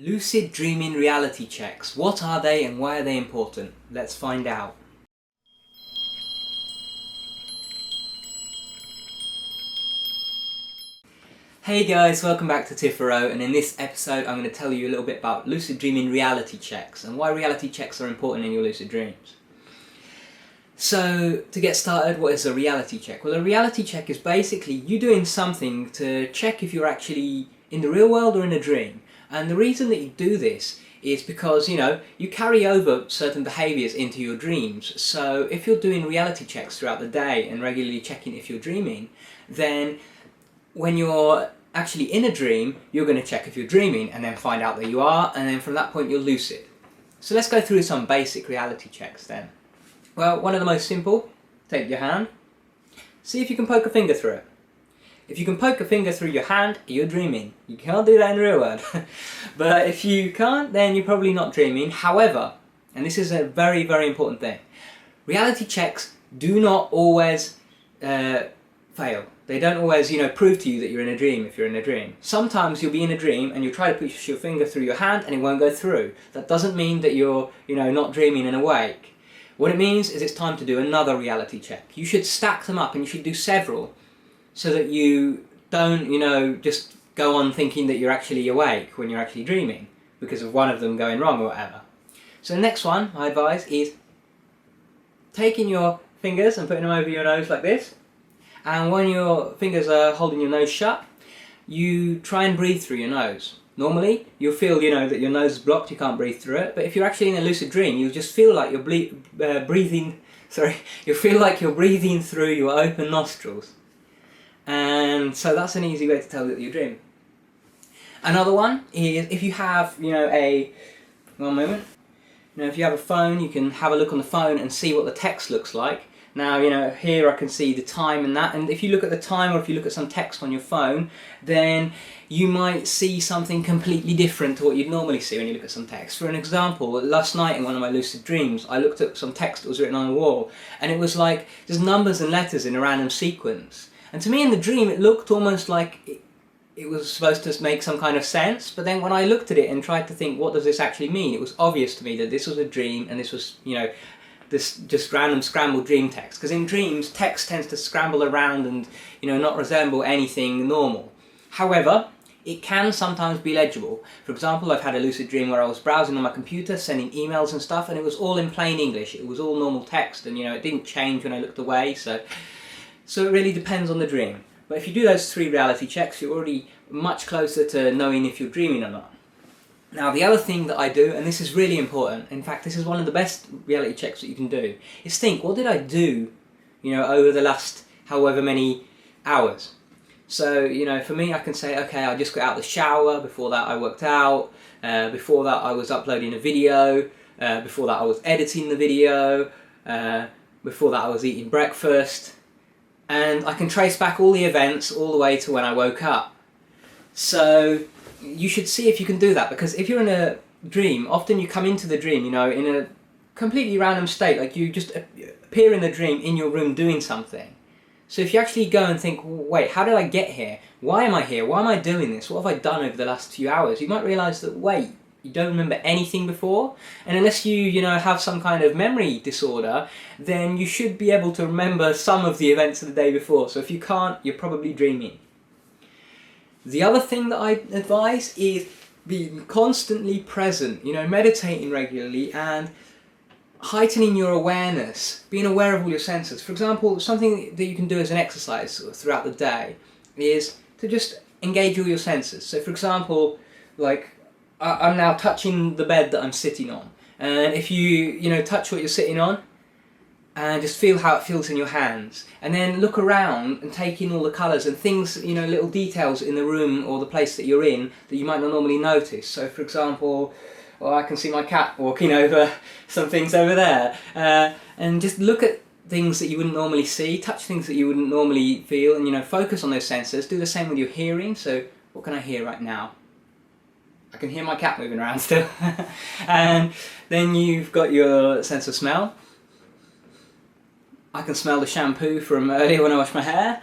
Lucid dreaming reality checks. What are they and why are they important? Let's find out. Hey guys, welcome back to Tipharot, and in this episode I'm going to tell you a little bit about lucid dreaming reality checks and why reality checks are important in your lucid dreams. So, to get started, what is a reality check? Well, a reality check is basically you doing something to check if you're actually in the real world or in a dream. And the reason that you do this is because, you carry over certain behaviours into your dreams. So if you're doing reality checks throughout the day and regularly checking if you're dreaming, then when you're actually in a dream, you're going to check if you're dreaming and then find out that you are, and then from that point you're lucid. So let's go through some basic reality checks then. Well, one of the most simple, take your hand, see if you can poke a finger through it. If you can poke a finger through your hand, you're dreaming. You can't do that in the real world. But if you can't, then you're probably not dreaming. However, and this is a very, very important thing, reality checks do not always fail. They don't always, prove to you that you're in a dream if you're in a dream. Sometimes you'll be in a dream and you'll try to push your finger through your hand and it won't go through. That doesn't mean that you're, not dreaming and awake. What it means is it's time to do another reality check. You should stack them up and you should do several, so that you don't, just go on thinking that you're actually awake when you're actually dreaming because of one of them going wrong or whatever. So the next one I advise is taking your fingers and putting them over your nose like this, and when your fingers are holding your nose shut, you try and breathe through your nose. Normally you'll feel that your nose is blocked, you can't breathe through it, but if you're actually in a lucid dream you'll just feel like you're you'll feel like you're breathing through your open nostrils. And so that's an easy way to tell that you're dreaming. Another one is if you have, if you have a phone, you can have a look on the phone and see what the text looks like. Now, here I can see the time and that, and if you look at the time or if you look at some text on your phone, then you might see something completely different to what you'd normally see when you look at some text. For an example, last night in one of my lucid dreams, I looked at some text that was written on a wall, and it was like just numbers and letters in a random sequence. And to me in the dream it looked almost like it was supposed to make some kind of sense, but then when I looked at it and tried to think what does this actually mean, it was obvious to me that this was a dream and this was, this just random scrambled dream text. Because in dreams text tends to scramble around and, not resemble anything normal. However, it can sometimes be legible. For example, I've had a lucid dream where I was browsing on my computer, sending emails and stuff, and it was all in plain English. It was all normal text and, it didn't change when I looked away, So it really depends on the dream. But if you do those 3 reality checks, you're already much closer to knowing if you're dreaming or not. Now the other thing that I do, and this is really important, in fact this is one of the best reality checks that you can do, is think, what did I do, over the last however many hours? So, for me I can say, okay, I just got out of the shower, before that I worked out, before that I was uploading a video, before that I was editing the video, before that I was eating breakfast. And I can trace back all the events all the way to when I woke up. So you should see if you can do that, because if you're in a dream, often you come into the dream, in a completely random state, like you just appear in the dream in your room doing something. So if you actually go and think, wait, how did I get here? Why am I here? Why am I doing this? What have I done over the last few hours? You might realise that, wait, you don't remember anything before, and unless you have some kind of memory disorder, then you should be able to remember some of the events of the day before. So if you can't, you're probably dreaming. The other thing that I advise is being constantly present, meditating regularly and heightening your awareness, being aware of all your senses. For example, something that you can do as an exercise throughout the day is to just engage all your senses. So for example, like I'm now touching the bed that I'm sitting on, and if you touch what you're sitting on and just feel how it feels in your hands, and then look around and take in all the colours and things, little details in the room or the place that you're in that you might not normally notice. So for example, I can see my cat walking over some things over there, and just look at things that you wouldn't normally see, touch things that you wouldn't normally feel, and focus on those senses. Do the same with your hearing. So what can I hear right now? I can hear my cat moving around still. And then you've got your sense of smell. I can smell the shampoo from earlier when I washed my hair.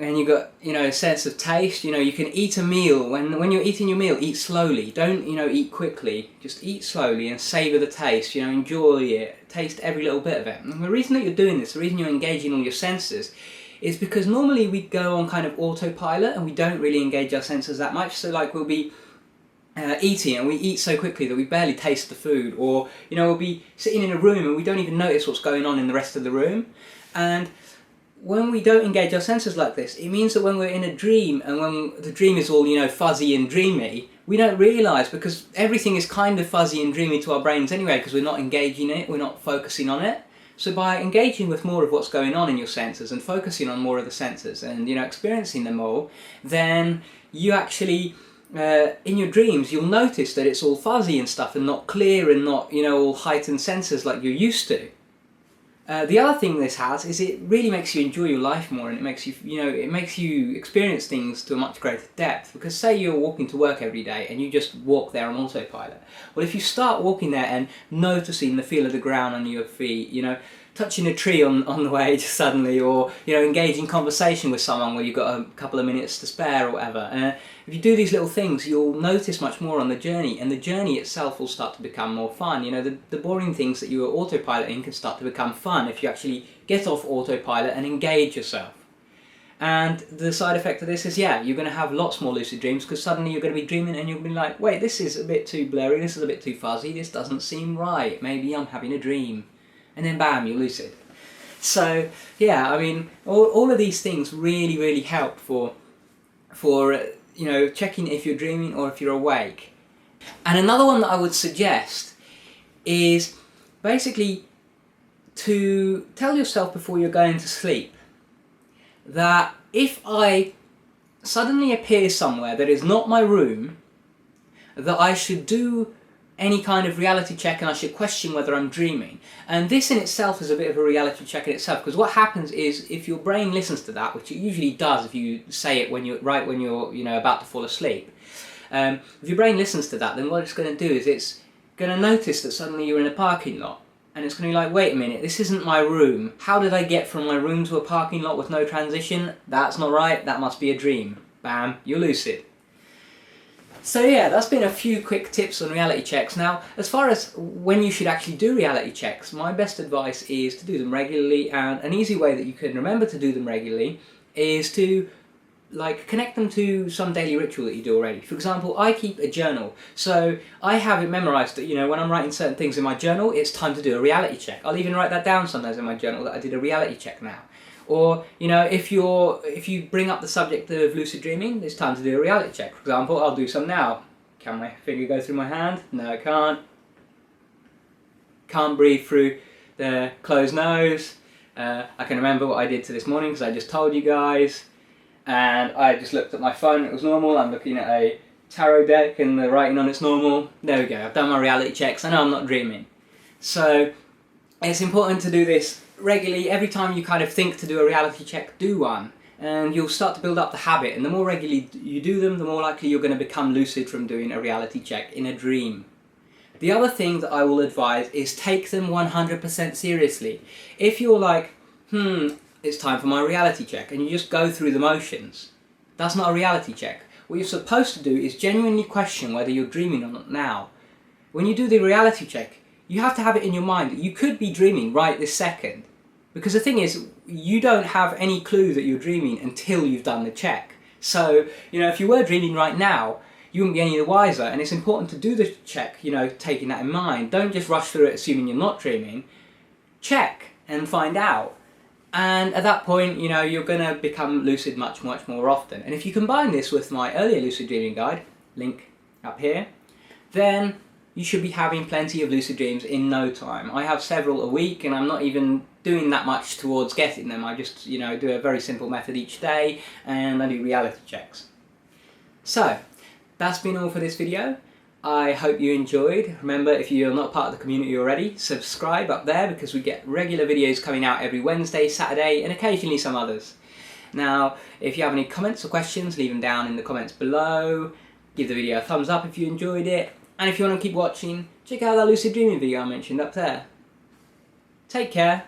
and you got, you know, a sense of taste. You know, you can eat a meal. When you're eating your meal, eat slowly. Don't, you know, eat quickly. Just eat slowly and savour the taste. You know, enjoy it. Taste every little bit of it. And the reason that you're doing this, the reason you're engaging all your senses, is because normally we go on kind of autopilot and we don't really engage our senses that much. So like we'll be eating and we eat so quickly that we barely taste the food, or, you know, we'll be sitting in a room and we don't even notice what's going on in the rest of the room. And when we don't engage our senses like this, it means that when we're in a dream, and when the dream is all, you know, fuzzy and dreamy, we don't realise, because everything is kind of fuzzy and dreamy to our brains anyway, because we're not engaging it, we're not focusing on it. So by engaging with more of what's going on in your senses and focusing on more of the senses and, you know, experiencing them all, then you actually, in your dreams, you'll notice that it's all fuzzy and stuff and not clear and not, you know, all heightened senses like you're used to. The other thing this has is it really makes you enjoy your life more, and it makes you, you know, it makes you experience things to a much greater depth. Because say you're walking to work every day and you just walk there on autopilot. Well, if you start walking there and noticing the feel of the ground under your feet, you know, touching a tree on the way just suddenly, or, you know, engaging conversation with someone where you've got a couple of minutes to spare or whatever. If you do these little things, you'll notice much more on the journey, and the journey itself will start to become more fun. You know, the boring things that you were autopiloting can start to become fun if you actually get off autopilot and engage yourself. And the side effect of this is, yeah, you're going to have lots more lucid dreams, because suddenly you're going to be dreaming and you'll be like, wait, this is a bit too blurry, this is a bit too fuzzy, this doesn't seem right, maybe I'm having a dream. And then bam, you're lucid. So yeah, I mean, all of these things really, really help for you know, checking if you're dreaming or if you're awake. And another one that I would suggest is basically to tell yourself before you're going to sleep that if I suddenly appear somewhere that is not my room, that I should do any kind of reality check and I should question whether I'm dreaming. And this in itself is a bit of a reality check in itself, because what happens is if your brain listens to that, which it usually does if you say it when you're you know, about to fall asleep, if your brain listens to that, then what it's going to do is it's going to notice that suddenly you're in a parking lot, and it's going to be like, wait a minute, this isn't my room. How did I get from my room to a parking lot with no transition? That's not right, that must be a dream. Bam, you're lucid. So yeah, that's been a few quick tips on reality checks. Now, as far as when you should actually do reality checks, my best advice is to do them regularly, and an easy way that you can remember to do them regularly is to like connect them to some daily ritual that you do already. For example, I keep a journal, so I have it memorised that, you know, when I'm writing certain things in my journal, it's time to do a reality check. I'll even write that down sometimes in my journal that I did a reality check now. Or, you know, if you bring up the subject of lucid dreaming, it's time to do a reality check. For example, I'll do some now. Can my finger go through my hand? No, it can't. Can't breathe through the closed nose. I can remember what I did to this morning because I just told you guys. And I just looked at my phone, it was normal. I'm looking at a tarot deck and the writing on it's normal. There we go, I've done my reality checks. I know I'm not dreaming. So it's important to do this regularly. Every time you kind of think to do a reality check, do one, and you'll start to build up the habit, and the more regularly you do them, the more likely you're going to become lucid from doing a reality check in a dream. The other thing that I will advise is take them 100% seriously. If you're like, it's time for my reality check, and you just go through the motions, that's not a reality check. What you're supposed to do is genuinely question whether you're dreaming or not now. When you do the reality check, you have to have it in your mind that you could be dreaming right this second. Because the thing is, you don't have any clue that you're dreaming until you've done the check. So, you know, if you were dreaming right now, you wouldn't be any the wiser. And it's important to do the check, you know, taking that in mind. Don't just rush through it assuming you're not dreaming. Check and find out. And at that point, you know, you're going to become lucid much, much more often. And if you combine this with my earlier lucid dreaming guide, link up here, then you should be having plenty of lucid dreams in no time. I have several a week, and I'm not even doing that much towards getting them. I just, you know, do a very simple method each day, and I do reality checks. So, that's been all for this video. I hope you enjoyed. Remember, if you're not part of the community already, subscribe up there, because we get regular videos coming out every Wednesday, Saturday, and occasionally some others. Now, if you have any comments or questions, leave them down in the comments below. Give the video a thumbs up if you enjoyed it. And if you want to keep watching, check out that lucid dreaming video I mentioned up there. Take care.